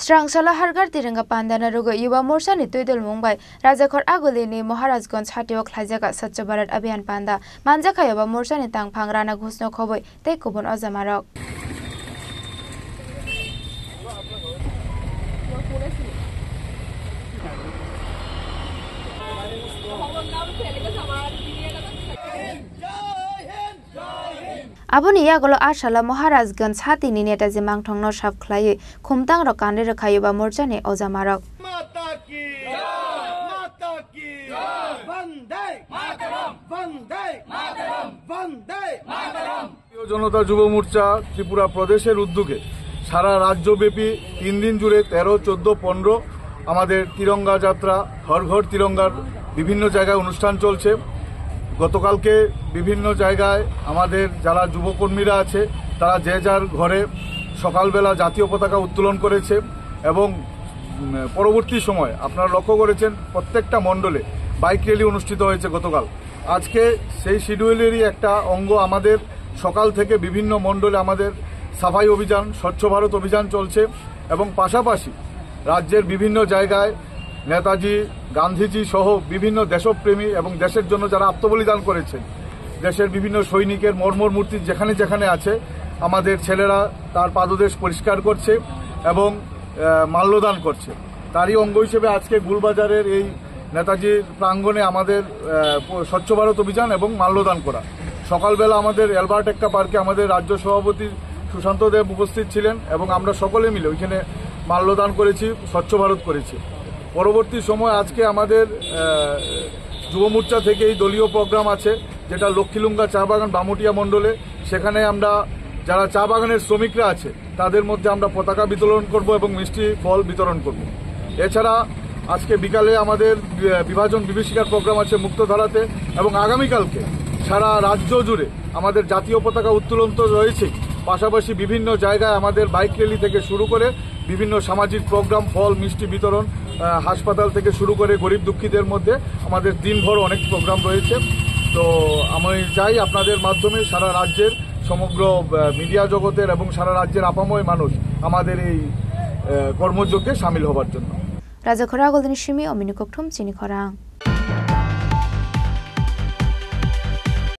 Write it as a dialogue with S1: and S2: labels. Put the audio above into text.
S1: Srangsala Hargar Tiringa Pandana Rugo Yuba Morsani Tudul Mumbai, Rajakor Agulini, Maharajganj Hatiok Hajaka Swachh Bharat Abhiyan Panda, Manjaka Yuba Morsani Tangphang Rana Ghusno Khoboi, Tekubun Ozamarok. Aboni yagolo ashala Maharajganj Hatini Netaji Mangthongno Sabkhlai Khumtang ro kanre rakhayo ba morjani ojamarok Mata ki Vande Mataram
S2: জনতা যুব মোর্চা ত্রিপুরা প্রদেশের উদ্যোগে সারা রাজ্যব্যাপী 3 দিন জুড়ে 13, 14, 15 আমাদের তিরঙ্গা যাত্রা হর ঘর তিরঙ্গার বিভিন্ন জায়গায় অনুষ্ঠান চলছে। গতকালকে বিভিন্ন জায়গায় আমাদের যারা যুবকর্মীরা আছে তারা যে যার ঘরে সকালবেলা জাতীয় পতাকা উত্তোলন করেছে এবং পরবর্তী সময় আপনারা লক্ষ্য করেছেন প্রত্যেকটা মণ্ডলে বাইক র্যালি অনুষ্ঠিত হয়েছে গতকাল। আজকে সেই শিডিউলেরই একটা অঙ্গ আমাদের সকাল থেকে বিভিন্ন মণ্ডলে আমাদের সাফাই অভিযান স্বচ্ছ ভারত অভিযান চলছে এবং পাশাপাশি রাজ্যের বিভিন্ন জায়গায় নেতাজি গান্ধীজি সহ বিভিন্ন দেশপ্রেমী এবং দেশের জন্য যারা আত্মবলিদান করেছেন দেশের বিভিন্ন সৈনিকের মর্মর মূর্তি যেখানে যেখানে আছে আমাদের ছেলেরা তার পাদদেশ পরিষ্কার করছে এবং মাল্যদান করছে। তারই অঙ্গ হিসেবে আজকে গুলবাজারের এই নেতাজির প্রাঙ্গণে আমাদের স্বচ্ছ ভারত অভিযান এবং মাল্যদান করা। সকালবেলা আমাদের অ্যালবার্ট এক্কা পার্কে আমাদের রাজ্য সভাপতি সুশান্ত দেব উপস্থিত ছিলেন এবং আমরা সকলে মিলে ওইখানে মাল্যদান করেছি, স্বচ্ছ ভারত করেছি। পরবর্তী সময় আজকে আমাদের যুব মোর্চা থেকে এই দলীয় প্রোগ্রাম আছে যেটা লক্ষ্মীলুঙ্গা চা বাগান বামুটিয়া মণ্ডলে, সেখানে আমরা যারা চা বাগানের শ্রমিকরা আছে তাদের মধ্যে আমরা পতাকা বিতরণ করব এবং মিষ্টি ফল বিতরণ করব। এছাড়া আজকে বিকালে আমাদের বিভাজন বিভীষিকার প্রোগ্রাম আছে মুক্তধারাতে এবং আগামীকালকে সারা রাজ্য জুড়ে আমাদের জাতীয় পতাকা উত্তোলন তো রয়েছে, পাশাপাশি বিভিন্ন জায়গায় আমাদের বাইক র্যালি থেকে শুরু করে বিভিন্ন সামাজিক প্রোগ্রাম ফল মিষ্টি বিতরণ হাসপাতাল থেকে শুরু করে গরিব দুঃখীদের মধ্যে আমাদের দিনভর অনেক প্রোগ্রাম রয়েছে। তো আমি চাই আপনাদের মাধ্যমে সারা রাজ্যের সমগ্র মিডিয়া জগতের এবং সারা রাজ্যের আপাময় মানুষ আমাদের এই কর্মযজ্ঞে সামিল হবার জন্য।
S1: রাজা খরা গোলদিনী সিমি অমিনি কোকঠুম চিনি খরাং।